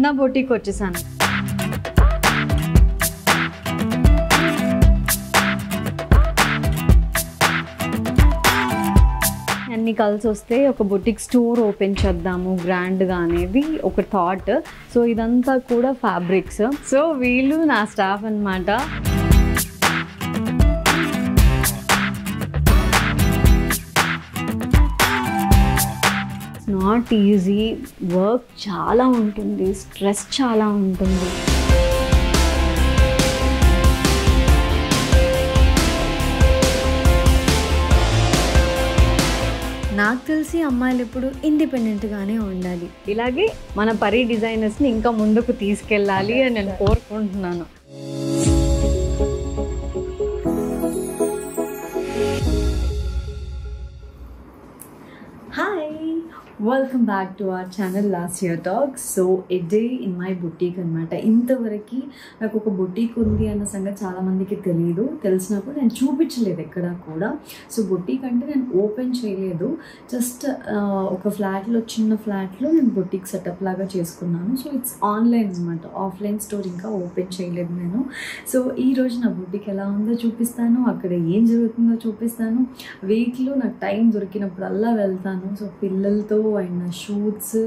నా బొటిక్ వచ్చేసాను. అన్నీ కలిసి వస్తే ఒక బొటిక్ స్టోర్ ఓపెన్ చేద్దాము గ్రాండ్గా అనేది ఒక థాట్. సో ఇదంతా కూడా ఫ్యాబ్రిక్స్. సో వీళ్ళు నా స్టాఫ్ అన్నమాట. నాట్ ఈజీ వర్క్, చాలా ఉంటుంది, స్ట్రెస్ చాలా ఉంటుంది. నాకు తెలిసి అమ్మాయిలు ఎప్పుడు ఇండిపెండెంట్గానే ఉండాలి. ఇలాగే మన పరి డిజైనర్స్ని ఇంకా ముందుకు తీసుకెళ్ళాలి అని నేను కోరుకుంటున్నాను. Welcome back to our channel last year talks. So a day in my boutique అనమాట. ఇంతవరకు నాకు ఒక బుటీక్ ఉంది అన్న సంగతి చాలామందికి తెలియదు. తెలిసినప్పుడు నేను చూపించలేదు ఎక్కడా కూడా. సో బుటీక్ అంటే నేను ఓపెన్ చేయలేదు, జస్ట్ ఒక ఫ్లాట్లో, చిన్న ఫ్లాట్లో నేను బుటీక్ సెటప్ లాగా చేసుకున్నాను. సో ఇట్స్ ఆన్లైన్ అనమాట, ఆఫ్లైన్ స్టోర్ ఇంకా ఓపెన్ చేయలేదు నేను. సో ఈరోజు నా బుటీక్ ఎలా ఉందో చూపిస్తాను, అక్కడ ఏం జరుగుతుందో చూపిస్తాను. వీక్లో నాకు టైం దొరికినప్పుడల్లా వెళ్తాను. సో పిల్లలతో అండ్ నా షూట్స్,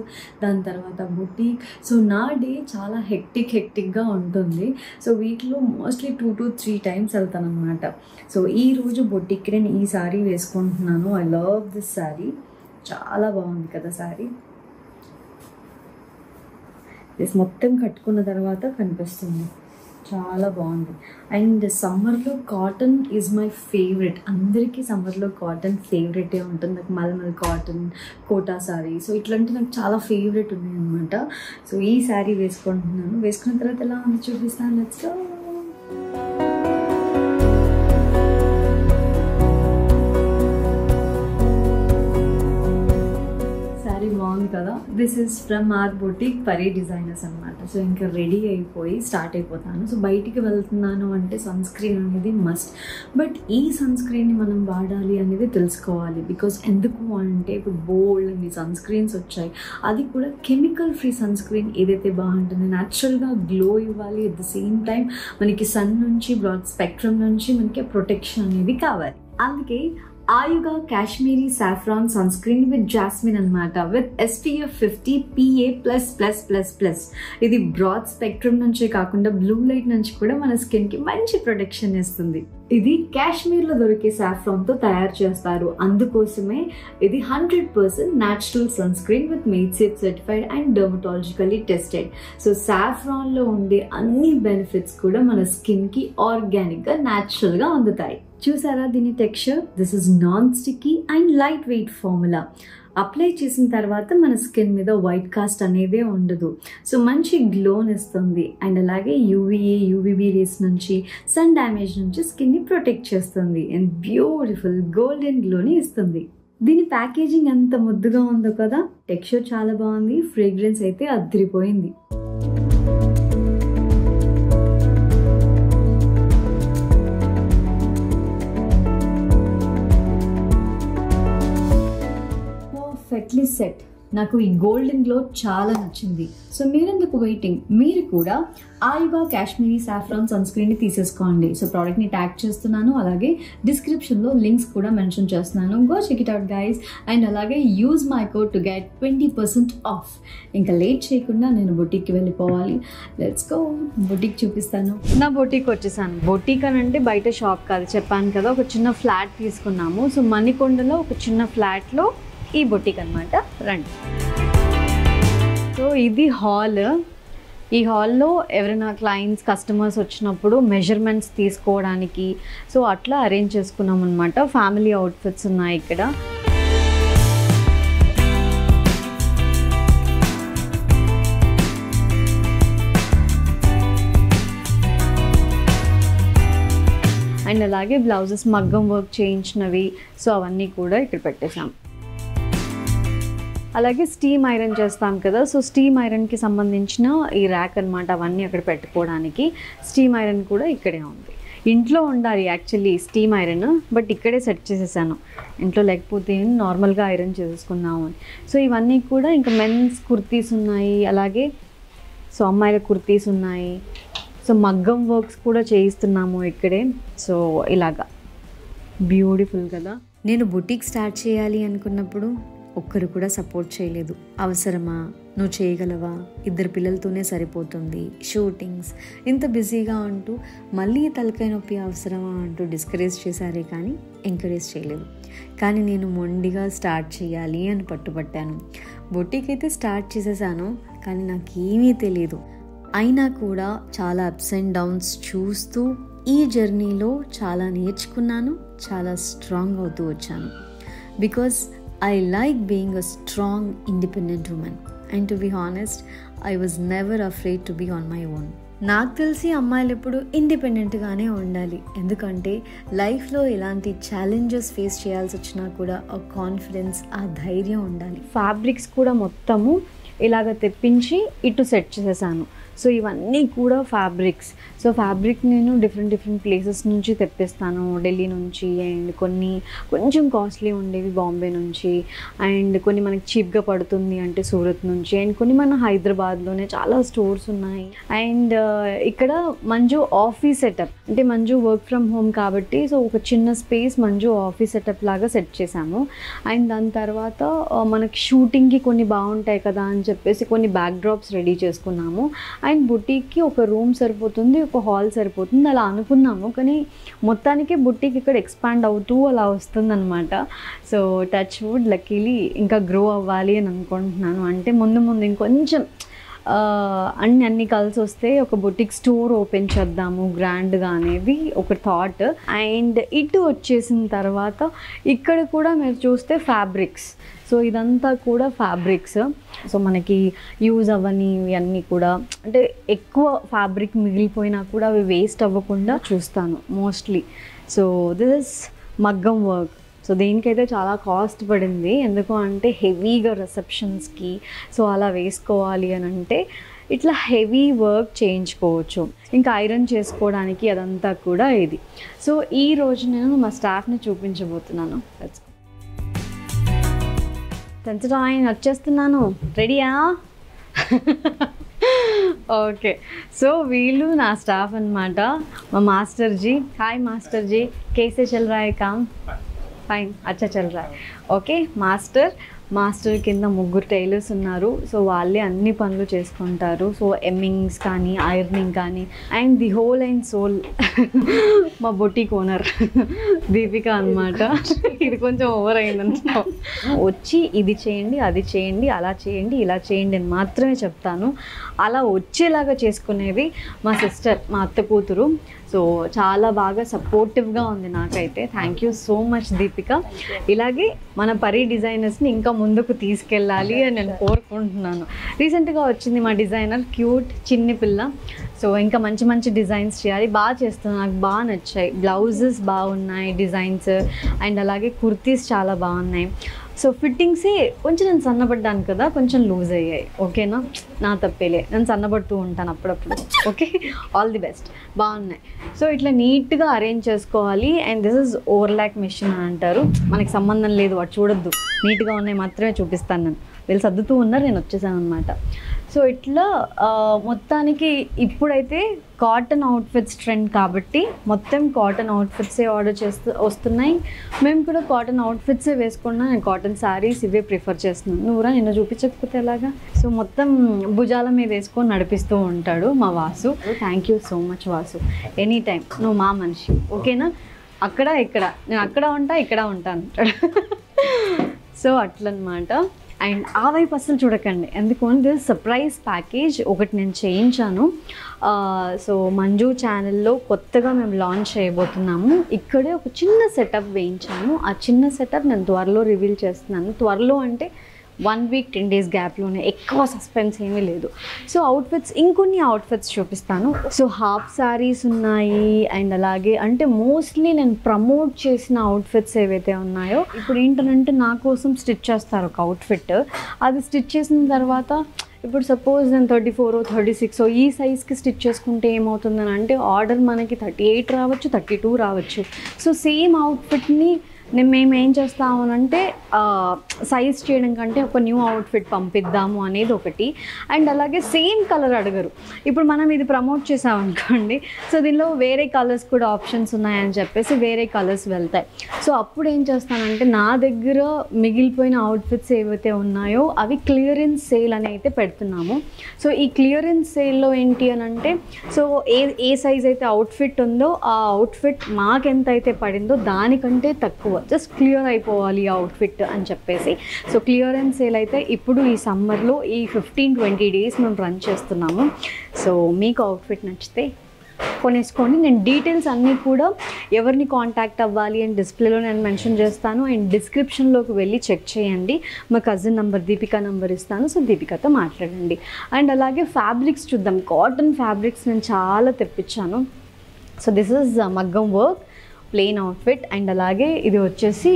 దాని తర్వాత బుటీక్. సో నా డే చాలా హెక్టిక్గా ఉంటుంది. సో వీక్లో మోస్ట్లీ 2 to 3 times వెళ్తాను అనమాట. సో ఈరోజు బుటీక్కి నేను ఈ శారీ వేసుకుంటున్నాను. ఐ లవ్ దిస్ శారీ, చాలా బాగుంది కదా శారీ. దిస్ మొత్తం కట్టుకున్న తర్వాత కనిపిస్తుంది, చాలా బాగుంది. అండ్ సమ్మర్లో కాటన్ ఈజ్ మై ఫేవరెట్. అందరికీ సమ్మర్లో కాటన్ ఫేవరెటే ఉంటుంది. నాకు mulmul cotton, Kota sari, so ఇట్లాంటి నాకు చాలా ఫేవరెట్ ఉన్నాయి అనమాట. సో ఈ శారీ వేసుకుంటున్నాను. వేసుకున్న తర్వాత ఎలా ఉంది చూపిస్తాను. Let's go. బాగుంది కదా. This is from our boutique Pari designers అనమాట. సో ఇంకా రెడీ అయిపోయి స్టార్ట్ అయిపోతాను. సో బయటికి వెళ్తున్నాను అంటే సన్ స్క్రీన్ అనేది మస్ట్. బట్ ఈ సన్ స్క్రీన్ని మనం వాడాలి అనేది తెలుసుకోవాలి. బికాజ్ ఎందుకు అంటే ఇప్పుడు బోల్డ్ అన్ని సన్ స్క్రీన్స్ వచ్చాయి, అది కూడా కెమికల్ ఫ్రీ సన్ స్క్రీన్ ఏదైతే బాగుంటుంది, న్యాచురల్గా గ్లో ఇవ్వాలి. అట్ ద సేమ్ టైం మనకి సన్ నుంచి, బ్రాడ్ స్పెక్ట్రమ్ నుంచి మనకి ప్రొటెక్షన్ అనేది కావాలి. అందుకే Ayuga Kashmiri saffron sunscreen with jasmine అనమాట, విత్ SPF 50 PA++++. ఇది బ్రాడ్ స్పెక్ట్రమ్ నుంచే కాకుండా బ్లూ లైట్ నుంచి కూడా మన స్కిన్కి మంచి ప్రొటెక్షన్ ఇస్తుంది. ఇది కాశ్మీర్లో దొరికే సాఫ్రాన్తో తయారు చేస్తారు. అందుకోసమే ఇది 100% natural sunscreen with made safe certified and dermatologically tested. So సాఫ్రాన్లో ఉండే అన్ని బెనిఫిట్స్ కూడా మన స్కిన్కి ఆర్గానిక్గా, న్యాచురల్గా అందుతాయి. చూసారా దీని texture? This is non sticky and light weight formula. Apply చేసిన తర్వాత మన స్కిన్ మీద వైట్ కాస్ట్ అనేదే ఉండదు. సో మంచి గ్లోని ఇస్తుంది. అండ్ అలాగే UVA, UVB రేస్ నుంచి, సన్ డ్యామేజ్ నుంచి స్కిన్ని ప్రొటెక్ట్ చేస్తుంది. అండ్ బ్యూటిఫుల్ గోల్డెన్ గ్లోని ఇస్తుంది. దీని ప్యాకేజింగ్ ఎంత ముద్దుగా ఉందో కదా. టెక్స్చర్ చాలా బాగుంది, ఫ్రేగ్రెన్స్ అయితే అదిరిపోయింది. Perfectly set. నాకు ఈ గోల్డెన్ గ్లో చాలా నచ్చింది. సో మీరెందుకు వెయిటింగ్? మీరు కూడా ఆయుగా కాశ్మీరీ సాఫ్రాన్ సన్ స్క్రీన్ని తీసేసుకోండి. సో ప్రోడక్ట్ని ట్యాగ్ చేస్తున్నాను, అలాగే డిస్క్రిప్షన్లో లింక్స్ కూడా మెన్షన్ చేస్తున్నాను. Go check it out guys. And అలాగే use my code to get 20% off. ఇంకా లేట్ చేయకుండా నేను బొటిక్కి వెళ్ళిపోవాలి. Let's go. బొటిక్ చూపిస్తాను. నా బొటిక్ వచ్చేసాను. బొటిక్ అని అంటే బయట షాప్ కాదు, చెప్పాను కదా. ఒక చిన్న ఫ్లాట్ తీసుకున్నాము. సో మణికొండలో ఒక చిన్న ఫ్లాట్లో ఈ బొటిక్ అనమాట. రండి. సో ఇది హాల్. ఈ హాల్లో ఎవరైనా క్లయింట్స్, కస్టమర్స్ వచ్చినప్పుడు మెజర్మెంట్స్ తీసుకోవడానికి సో అట్లా అరేంజ్ చేసుకున్నాం అనమాట. ఫ్యామిలీ అవుట్ఫిట్స్ ఉన్నాయి ఇక్కడ. అండ్ అలాగే బ్లౌజెస్ మగ్గం వర్క్ చేయించినవి, సో అవన్నీ కూడా ఇక్కడ పెట్టేసాం. అలాగే స్టీమ్ ఐరన్ చేస్తాం కదా, సో స్టీమ్ ఐరన్కి సంబంధించిన ఈ ర్యాక్ అనమాట, అవన్నీ అక్కడ పెట్టుకోవడానికి. స్టీమ్ ఐరన్ కూడా ఇక్కడే ఉంది. ఇంట్లో ఉండాలి యాక్చువల్లీ స్టీమ్ ఐరన్, బట్ ఇక్కడే సెట్ చేసేసాను. ఇంట్లో లేకపోతే నార్మల్గా ఐరన్ చేసుకున్నాము. సో ఇవన్నీ కూడా ఇంకా మెన్స్ కుర్తీస్ ఉన్నాయి, అలాగే సో అమ్మాయిల కుర్తీస్ ఉన్నాయి. సో మగ్గం వర్క్స్ కూడా చేయిస్తున్నాము ఇక్కడే. సో ఇలాగా బ్యూటిఫుల్ కదా. నేను బుటీక్ స్టార్ట్ చేయాలి అనుకున్నప్పుడు ఒక్కరు కూడా సపోర్ట్ చేయలేదు. అవసరమా, నువ్వు చేయగలవా, 2 పిల్లలతోనే సరిపోతుంది, షూటింగ్స్, ఇంత బిజీగా ఉంటూ మళ్ళీ తలకాయ నొప్పి అవసరమా అంటూ డిస్కరేజ్ చేశారే కానీ ఎంకరేజ్ చేయలేదు. కానీ నేను మొండిగా స్టార్ట్ చేయాలి అని పట్టుబట్టాను. బొటీక్ అయితే స్టార్ట్ చేసేసాను, కానీ నాకేమీ తెలియదు. అయినా కూడా చాలా అప్స్ అండ్ డౌన్స్ చూస్తూ ఈ జర్నీలో చాలా నేర్చుకున్నాను, చాలా స్ట్రాంగ్ అవుతూ వచ్చాను. Because I like being a strong, independent woman. And to be honest, I was never afraid to be on my own. నాకు తెలిసి అమ్మాయిలు ఎప్పుడు ఇండిపెండెంట్గానే ఉండాలి. ఎందుకంటే లైఫ్లో ఎలాంటి ఛాలెంజెస్ ఫేస్ చేయాల్సి వచ్చినా కూడా ఆ కాన్ఫిడెన్స్, ఆ ధైర్యం ఉండాలి. ఫ్యాబ్రిక్స్ కూడా మొత్తము ఇలాగ తెప్పించి ఇటు సెట్ చేసేసాను. సో ఇవన్నీ కూడా ఫ్యాబ్రిక్స్. సో ఫ్యాబ్రిక్ నేను డిఫరెంట్ ప్లేసెస్ నుంచి తెప్పిస్తాను, ఢిల్లీ నుంచి, అండ్ కొన్ని కొంచెం కాస్ట్లీ ఉండేవి బాంబే నుంచి, అండ్ కొన్ని మనకి చీప్గా పడుతుంది అంటే సూరత్ నుంచి, అండ్ కొన్ని మన హైదరాబాద్లోనే చాలా స్టోర్స్ ఉన్నాయి. అండ్ ఇక్కడ మంజు ఆఫీస్ సెటప్, అంటే మంజు వర్క్ ఫ్రమ్ హోమ్ కాబట్టి సో ఒక చిన్న స్పేస్ మంజు ఆఫీస్ సెటప్ లాగా సెట్ చేసాము. అండ్ దాని తర్వాత మనకి షూటింగ్కి కొన్ని బాగుంటాయి కదా అని చెప్పేసి కొన్ని బ్యాక్ డ్రాప్స్ రెడీ చేసుకున్నాము. అండ్ బుటీక్కి ఒక రూమ్ సరిపోతుంది, ఒక హాల్ సరిపోతుంది అలా అనుకున్నాము. కానీ మొత్తానికి బుటీక్ ఇక్కడ ఎక్స్పాండ్ అవుతూ అలా వస్తుందన్నమాట. సో టచ్ వుడ్, లక్కీలీ ఇంకా గ్రో అవ్వాలి అని అనుకుంటున్నాను. అంటే ముందు ఇంకొంచెం అన్నీ కలిసి వస్తే ఒక బుటీక్ స్టోర్ ఓపెన్ చేద్దాము గ్రాండ్గా అనేది ఒక థాట్. అండ్ ఇటు వచ్చేసిన తర్వాత ఇక్కడ కూడా మీరు చూస్తే ఫ్యాబ్రిక్స్. సో ఇదంతా కూడా ఫ్యాబ్రిక్స్. సో మనకి యూజ్ అవ్వని ఇవన్నీ కూడా, అంటే ఎక్కువ ఫ్యాబ్రిక్ మిగిలిపోయినా కూడా అవి వేస్ట్ అవ్వకుండా చూస్తాను మోస్ట్లీ. సో దిస్ ఇస్ మగ్గం వర్క్. సో దీనికైతే చాలా కాస్ట్ పడింది. ఎందుకు అంటే హెవీగా రిసెప్షన్స్కి సో అలా వేసుకోవాలి అని అంటే ఇట్లా హెవీ వర్క్ చేయించుకోవచ్చు. ఇంకా ఐరన్ చేసుకోవడానికి అదంతా కూడా ఇది. సో ఈ రోజు నేను మా స్టాఫ్ని చూపించబోతున్నాను. ఆయన వచ్చేస్తున్నాను, రెడీయా? ఓకే. సో వీళ్ళు నా స్టాఫ్ అనమాట, మా master ji. Hi master ji, कैसे चल रहा है काम? ఫైన్, అచ్చా చల్ రా. ఓకే. మాస్టర్ కింద 3 టైలర్స్ ఉన్నారు. సో వాళ్ళే అన్ని పనులు చేసుకుంటారు. సో ఎమ్మింగ్స్ కానీ, ఐరనింగ్ కానీ, and the whole and soul మా బొటీక్ ఓనర్ దీపిక అనమాట. ఇది కొంచెం ఓవర్ అయిందనుకో. వచ్చి ఇది చేయండి, అది చేయండి, అలా చేయండి, ఇలా చేయండి అని మాత్రమే చెప్తాను. అలా వచ్చేలాగా చేసుకునేది మా సిస్టర్, మా అత్త కూతురు. సో చాలా బాగా సపోర్టివ్గా ఉంది నాకైతే. Thank you so much Deepika. ఇలాగే మన పరీ డిజైనర్స్ని ఇంకా ముందుకు తీసుకెళ్ళాలి అని నేను కోరుకుంటున్నాను. రీసెంట్గా వచ్చింది మా డిజైనర్, క్యూట్ చిన్ని పిల్ల. సో ఇంకా మంచి డిజైన్స్ చేయాలి. బాగా చేస్తున్నాను, నాకు బాగా నచ్చాయి. బ్లౌజెస్ బాగున్నాయి డిజైన్స్, అండ్ అలాగే కుర్తీస్ చాలా బాగున్నాయి. సో ఫిట్టింగ్సే కొంచెం నేను సన్నబడ్డాను కదా, కొంచెం లూజ్ అయ్యాయి. ఓకేనా, నా తప్పేలే, నేను సన్నబడుతూ ఉంటాను అప్పుడప్పుడు. Okay, all the best. బాగున్నాయి. సో ఇట్లా నీట్గా అరేంజ్ చేసుకోవాలి. And this is overlock machine అని అంటారు. మనకి సంబంధం లేదు, వాడు చూడొద్దు, నీట్గా ఉన్నాయి మాత్రమే చూపిస్తాను. నేను వీళ్ళు సర్దుతూ ఉన్నారు, నేను వచ్చేసాను అనమాట. సో ఇట్లా మొత్తానికి ఇప్పుడైతే కాటన్ అవుట్ఫిట్స్ ట్రెండ్ కాబట్టి మొత్తం కాటన్ అవుట్ఫిట్సే ఆర్డర్ వస్తున్నాయి. మేము కూడా కాటన్ అవుట్ఫిట్సే వేసుకున్నా. నేను కాటన్ శారీస్ ఇవే ప్రిఫర్ చేస్తున్నాను. నువ్వురా నిన్ను చూపించకపోతే ఎలాగా? సో మొత్తం భుజాల మీద వేసుకొని నడిపిస్తూ ఉంటాడు మా Vasu. Thank you so much Vasu. Any time నువ్వు మా మనిషి, ఓకేనా? అక్కడ ఇక్కడ నేను అక్కడ ఉంటా, ఇక్కడ ఉంటా అంటాడు. సో అట్లనమాట. అండ్ ఆ వైపు అసలు చూడకండి, ఎందుకంటే సర్ప్రైజ్ ప్యాకేజ్ ఒకటి నేను చేయించాను. సో మంజు ఛానల్లో కొత్తగా మేము లాంచ్ చేయబోతున్నాము. ఇక్కడే ఒక చిన్న సెటప్ వేయించాను. ఆ చిన్న సెటప్ నేను త్వరలో రివీల్ చేస్తున్నాను. త్వరలో అంటే 1 వీక్ 10 డేస్ గ్యాప్లోనే, ఎక్కువ సస్పెన్స్ ఏమీ లేదు. సో అవుట్ఫిట్స్, ఇంకొన్ని అవుట్ఫిట్స్ చూపిస్తాను. సో హాఫ్ శారీస్ ఉన్నాయి. అండ్ అలాగే అంటే మోస్ట్లీ నేను ప్రమోట్ చేసిన అవుట్ఫిట్స్ ఏవైతే ఉన్నాయో, ఇప్పుడు ఏంటంటే నా కోసం స్టిచ్ చేస్తారు ఒక అవుట్ఫిట్. అది స్టిచ్ చేసిన తర్వాత ఇప్పుడు సపోజ్ నేను 34 or 36 ఈ సైజ్కి స్టిచ్ చేసుకుంటే ఏమవుతుందని అంటే ఆర్డర్ మనకి 38 రావచ్చు, 32 రావచ్చు. సో సేమ్ అవుట్ఫిట్ని మేము ఏం చేస్తాము అంటే సైజ్ చేయడం కంటే ఒక న్యూ అవుట్ఫిట్ పంపిద్దాము అనేది ఒకటి. అండ్ అలాగే సేమ్ కలర్ అడగరు. ఇప్పుడు మనం ఇది ప్రమోట్ చేసామనుకోండి, సో దీనిలో వేరే కలర్స్ కూడా ఆప్షన్స్ ఉన్నాయని చెప్పేసి వేరే కలర్స్ వెళ్తాయి. సో అప్పుడు ఏం చేస్తానంటే నా దగ్గర మిగిలిపోయిన అవుట్ఫిట్స్ ఏవైతే ఉన్నాయో అవి క్లియరెన్స్ సేల్ అని అయితే పెడుతున్నాము. సో ఈ క్లియరెన్స్ సేల్లో ఏంటి అని అంటే, సో ఏ సైజ్ అయితే అవుట్ఫిట్ ఉందో ఆ అవుట్ఫిట్ మాకెంత అయితే పడిందో దానికంటే తక్కువ, జస్ట్ క్లియర్ అయిపోవాలి ఆ అవుట్ఫిట్ అని చెప్పేసి. సో క్లియరెన్స్ సేల్ అయితే ఇప్పుడు ఈ సమ్మర్లో ఈ 15-20 డేస్ మేము రన్ చేస్తున్నాము. సో మీకు అవుట్ఫిట్ నచ్చితే కొనేసుకోండి. నేను డీటెయిల్స్ అన్నీ కూడా ఎవరిని కాంటాక్ట్ అవ్వాలి అని డిస్ప్లేలో నేను మెన్షన్ చేస్తాను. అండ్ డిస్క్రిప్షన్లోకి వెళ్ళి చెక్ చేయండి. మా కజిన్ నెంబర్ దీపికా నెంబర్ ఇస్తాను. సో దీపికాతో మాట్లాడండి. అండ్ అలాగే ఫ్యాబ్రిక్స్ చూద్దాం. కాటన్ ఫ్యాబ్రిక్స్ నేను చాలా తెప్పించాను. సో దిస్ ఈజ్ మగ్గం వర్క్ ప్లెయిన్ అవుట్ఫిట్. అండ్ అలాగే ఇది వచ్చేసి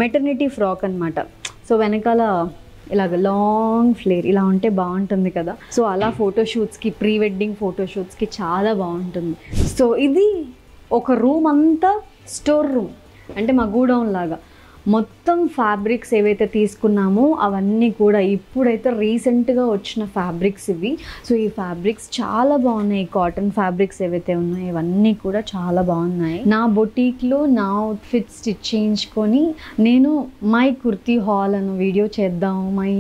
మెటర్నిటీ ఫ్రాక్ అనమాట. సో వెనకాల ఇలాగ లాంగ్ ఫ్లేర్ ఇలా ఉంటే బాగుంటుంది కదా. సో అలా ఫోటోషూట్స్కి, ప్రీ వెడ్డింగ్ ఫోటోషూట్స్కి చాలా బాగుంటుంది. సో ఇది ఒక రూమ్ అంతా స్టోర్ రూమ్, అంటే మా గూడౌన్ లాగా. మొత్తం ఫ్యాబ్రిక్స్ ఏవైతే తీసుకున్నామో అవన్నీ కూడా ఇప్పుడైతే రీసెంట్గా వచ్చిన ఫ్యాబ్రిక్స్ ఇవి. సో ఈ ఫ్యాబ్రిక్స్ చాలా బాగున్నాయి. కాటన్ ఫ్యాబ్రిక్స్ ఏవైతే ఉన్నాయో ఇవన్నీ కూడా చాలా బాగున్నాయి. నా బొటీక్లో నా అవుట్ఫిట్ స్టిచ్ చేయించుకొని నేను మై కుర్తీ హాల్ అని వీడియో చేద్దాము, మై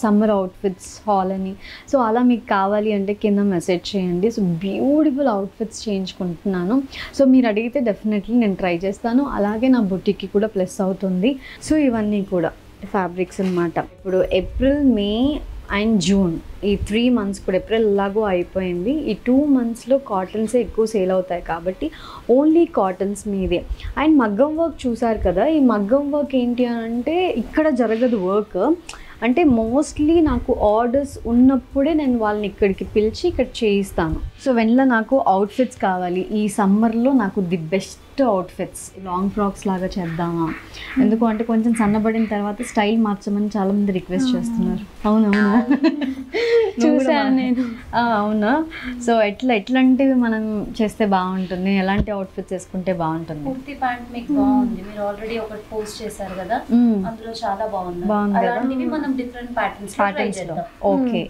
సమ్మర్ అవుట్ఫిట్స్ హాల్ అని. సో అలా మీకు కావాలి అంటే కింద మెసేజ్ చేయండి. సో బ్యూటిఫుల్ అవుట్ఫిట్స్ చేయించుకుంటున్నాను. సో మీరు అడిగితే డెఫినెట్లీ నేను ట్రై చేస్తాను. అలాగే నా బొటీక్కి కూడా ప్లస్ అవుతుంది. సో ఇవన్నీ కూడా ఫ్యాబ్రిక్స్ అన్నమాట. ఇప్పుడు ఏప్రిల్, మే అండ్ జూన్ ఈ 3 months కూడా, ఏప్రిల్ ఎలాగో అయిపోయింది, ఈ 2 monthsలో కాటన్సే ఎక్కువ సేల్ అవుతాయి కాబట్టి ఓన్లీ కాటన్స్ మీదే. అండ్ మగ్గం వర్క్ చూసారు కదా. ఈ మగ్గం వర్క్ ఏంటి అని అంటే ఇక్కడ జరగదు వర్క్. అంటే మోస్ట్లీ నాకు ఆర్డర్స్ ఉన్నప్పుడే నేను వాళ్ళని ఇక్కడికి పిలిచి ఇక్కడ చేయిస్తాను. సో వెన్లా నాకు అవుట్ఫిట్స్ కావాలి ఈ సమ్మర్లో. నాకు the best outfits long frocks లాగా చేద్దామా, ఎందుకు అంటే కొంచెం సన్నబడిన తర్వాత స్టైల్ మార్చమని చాలా మంది రిక్వెస్ట్ చేస్తున్నారు. అవునవునా, చూసాను నేను. అవునా. సో ఎట్లాంటివి మనం చేస్తే బాగుంటుంది, ఎలాంటి అవుట్ఫిట్స్ వేసుకుంటే బాగుంటుంది? కుర్తీ ప్యాంట్ మీకు బాగుంది, మీరు ఆల్రెడీ ఒకటి పోస్ట్ చేశారు కదా, అందులో చాలా బాగుంది. అలాంటివి మనం డిఫరెంట్ ప్యాటర్న్స్ లో. ఓకే.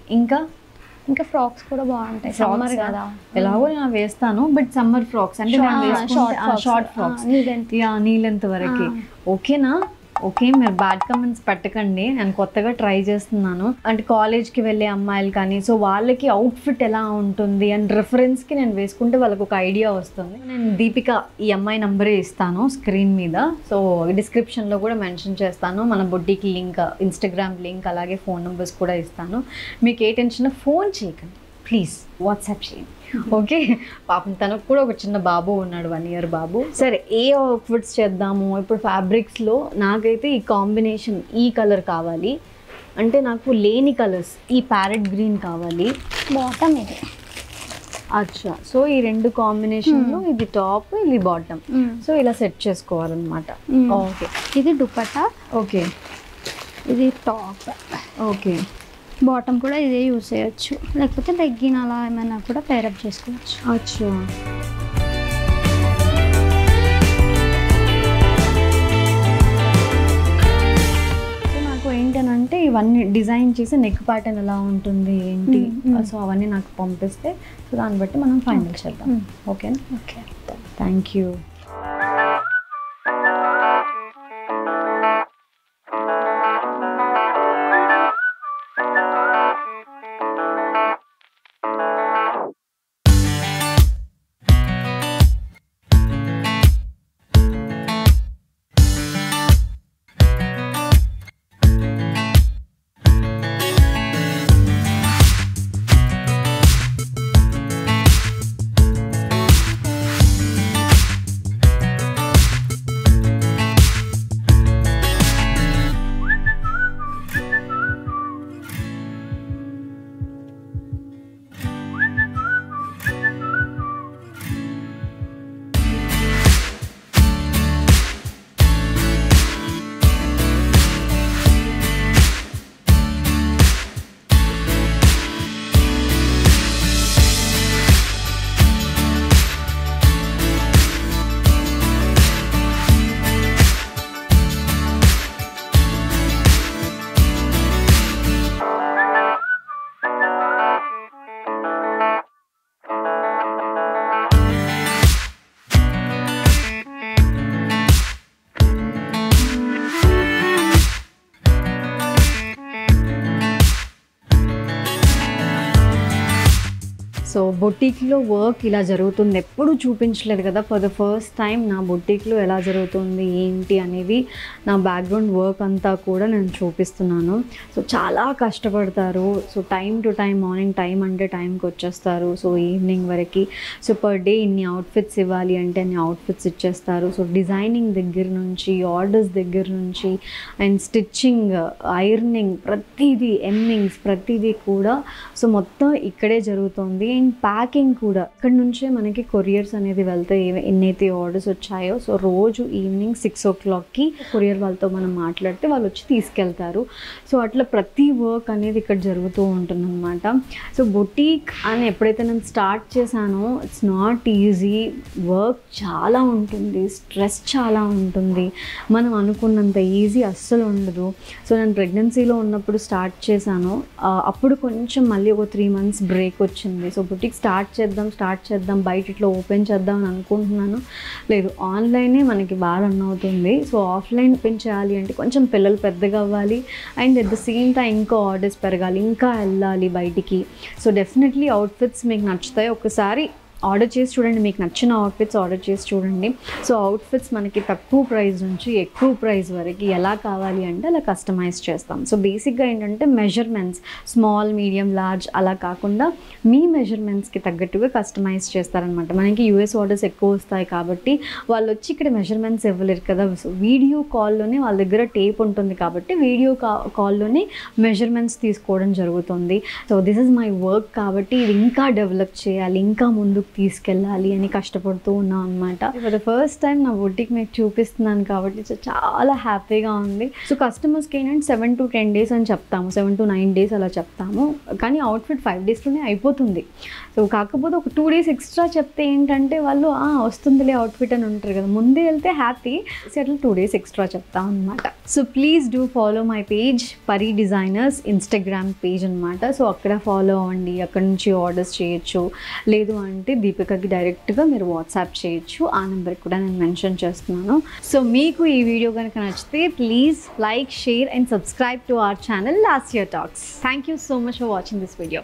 ఇంకా ఫ్రాక్స్ కూడా బాగుంటాయి. సమ్మర్ కదా ఎలాగో నేను వేస్తాను, బట్ సమ్మర్ ఫ్రాక్స్ అంటే షార్ట్ ఫ్రాక్స్ నీ లెంత్ వరకు. ఓకేనా? ఓకే, మీరు బ్యాడ్ కమెంట్స్ పెట్టకండి. నేను కొత్తగా ట్రై చేస్తున్నాను. అంటే కాలేజ్కి వెళ్ళే అమ్మాయిలు కానీ, సో వాళ్ళకి అవుట్ఫిట్ ఎలా ఉంటుంది అండ్ రిఫరెన్స్కి నేను వేసుకుంటే వాళ్ళకి ఒక ఐడియా వస్తుంది. నేను దీపిక ఈ అమ్మాయి నంబరే ఇస్తాను స్క్రీన్ మీద. సో డిస్క్రిప్షన్లో కూడా మెన్షన్ చేస్తాను. మన బొడ్డీకి లింక్, ఇన్స్టాగ్రామ్ లింక్, అలాగే ఫోన్ నెంబర్స్ కూడా ఇస్తాను. మీకు ఏ టెన్షన్ ఫోన్ చేయకండి ప్లీజ్, వాట్సాప్ చేయండి. ఓకే. పాపం తనకు కూడా ఒక చిన్న బాబు ఉన్నాడు, 1 year బాబు. సరే, ఏ అవుట్ఫిట్స్ చేద్దాము ఇప్పుడు? ఫ్యాబ్రిక్స్లో నాకైతే ఈ కాంబినేషన్, ఈ కలర్ కావాలి. అంటే నాకు లేని కలర్స్, ఈ ప్యారెట్ గ్రీన్ కావాలి. బాటమ్ ఇది. అచ్చా. సో ఈ 2 కాంబినేషన్లో ఇది టాప్, ఇది బాటమ్. సో ఇలా సెట్ చేసుకోవాలన్నమాట. ఓకే. ఇది దుపట్టా. ఓకే. ఇది టాప్. ఓకే. బాటమ్ కూడా ఇదే యూజ్ చేయొచ్చు, లేకపోతే లెగ్గిన్ అలా ఏమైనా కూడా పేరప్ చేసుకోవచ్చు. అచ్చా. నాకు ఏంటనంటే ఇవన్నీ డిజైన్ చేసి నెక్ ప్యాటర్న్ ఎలా ఉంటుంది ఏంటి, సో అవన్నీ నాకు పంపిస్తే సో దాన్ని బట్టి మనం ఫైనల్ చేద్దాం. ఓకేనా? Okay, thank you. సో బొటీక్లో వర్క్ ఇలా జరుగుతుంది, ఎప్పుడు చూపించలేదు కదా, ఫర్ ద ఫస్ట్ టైం నా బొటీక్లో ఎలా జరుగుతుంది ఏంటి అనేది నా బ్యాక్గ్రౌండ్ వర్క్ అంతా కూడా నేను చూపిస్తున్నాను. సో చాలా కష్టపడతారు. So time to time, morning time అంటే టైంకి వచ్చేస్తారు. సో ఈవినింగ్ వరకు సో పర్ డే ఇన్ని అవుట్ఫిట్స్ ఇవ్వాలి అంటే అన్ని అవుట్ఫిట్స్ ఇచ్చేస్తారు. సో డిజైనింగ్ దగ్గర నుంచి, ఆర్డర్స్ దగ్గర నుంచి అండ్ స్టిచ్చింగ్, ఐరనింగ్, ప్రతిదీ, ఎమ్మింగ్స్, ప్రతిదీ కూడా సో మొత్తం ఇక్కడే జరుగుతుంది. అండ్ ప్యాకింగ్ కూడా ఇక్కడ నుంచే మనకి కొరియర్స్ అనేది వెళ్తాయి, ఎన్నైతే ఆర్డర్స్ వచ్చాయో. సో రోజు ఈవినింగ్ 6 o'clockకి కొరియర్ వాళ్ళతో మనం మాట్లాడితే వాళ్ళు వచ్చి తీసుకెళ్తారు. సో అట్లా ప్రతి వర్క్ అనేది ఇక్కడ జరుగుతూ ఉంటుందన్నమాట. సో బొటీక్ అని ఎప్పుడైతే నేను స్టార్ట్ చేశానో ఇట్స్ నాట్ ఈజీ, వర్క్ చాలా ఉంటుంది, స్ట్రెస్ చాలా ఉంటుంది, మనం అనుకున్నంత ఈజీ అస్సలు ఉండదు. సో నేను ప్రెగ్నెన్సీలో ఉన్నప్పుడు స్టార్ట్ చేశాను, అప్పుడు కొంచెం మళ్ళీ ఒక 3 months బ్రేక్ వచ్చింది. సో బుటిక్ స్టార్ట్ చేద్దాం బయట ఇట్లా ఓపెన్ చేద్దాం అని అనుకుంటున్నాను. లేదు, ఆన్లైనే మనకి బాగా రన్ అవుతుంది. సో ఆఫ్లైన్ ఓపెన్ చేయాలి అంటే కొంచెం పిల్లలు పెద్దగా అవ్వాలి and at the same time ఇంకా ఆర్డర్స్ పెరగాలి, ఇంకా వెళ్ళాలి బయటికి. సో డెఫినెట్లీ అవుట్ఫిట్స్ మీకు నచ్చుతాయి, ఒకసారి ఆర్డర్ చేసి చూడండి, మీకు నచ్చిన అవుట్ఫిట్స్ ఆర్డర్ చేసి చూడండి. సో అవుట్ఫిట్స్ మనకి తక్కువ ప్రైస్ నుంచి ఎక్కువ ప్రైస్ వరకు ఎలా కావాలి అంటే అలా కస్టమైజ్ చేస్తాం. సో బేసిక్గా ఏంటంటే మెజర్మెంట్స్ స్మాల్, మీడియం, లార్జ్ అలా కాకుండా మీ మెజర్మెంట్స్కి తగ్గట్టుగా కస్టమైజ్ చేస్తారనమాట. మనకి యూఎస్ ఆర్డర్స్ ఎక్కువ వస్తాయి కాబట్టి వాళ్ళు వచ్చి ఇక్కడ మెజర్మెంట్స్ ఇవ్వలేరు కదా. సో వీడియో కాల్లోనే వాళ్ళ దగ్గర టేప్ ఉంటుంది కాబట్టి వీడియో కాల్లోనే మెజర్మెంట్స్ తీసుకోవడం జరుగుతుంది. So this is my work కాబట్టి ఇది ఇంకా డెవలప్ చేయాలి, ఇంకా ముందుకు తీసుకెళ్ళాలి అని కష్టపడుతూ ఉన్నాం అనమాట. ఫర్ ద ఫస్ట్ టైం నా బొటిక్ మీకు చూపిస్తున్నాను కాబట్టి చాలా హ్యాపీగా ఉంది. సో కస్టమర్స్కి ఏంటంటే 7 to 10 days అని చెప్తాము, 7 to 9 days అలా చెప్తాము, కానీ అవుట్ఫిట్ 5 daysలోనే అయిపోతుంది. సో కాకపోతే ఒక 2 days ఎక్స్ట్రా చెప్తే ఏంటంటే వాళ్ళు వస్తుందిలే అవుట్ఫిట్ అని ఉంటారు కదా, ముందే వెళ్తే హ్యాపీ. సో అట్లా 2 days ఎక్స్ట్రా చెప్తాం అనమాట. So please do follow my page Pari designers Instagram page అనమాట. సో అక్కడ ఫాలో అవ్వండి, అక్కడ నుంచి ఆర్డర్స్ చేయొచ్చు, లేదు అంటే దీపికకి డైరెక్ట్గా మీరు వాట్సాప్ చేయొచ్చు, ఆ నెంబర్ కూడా నేను మెన్షన్ చేస్తున్నాను. సో మీకు ఈ వీడియో కనుక నచ్చితే please like, share and subscribe to our channel last year talks. Thank you so much for watching this video.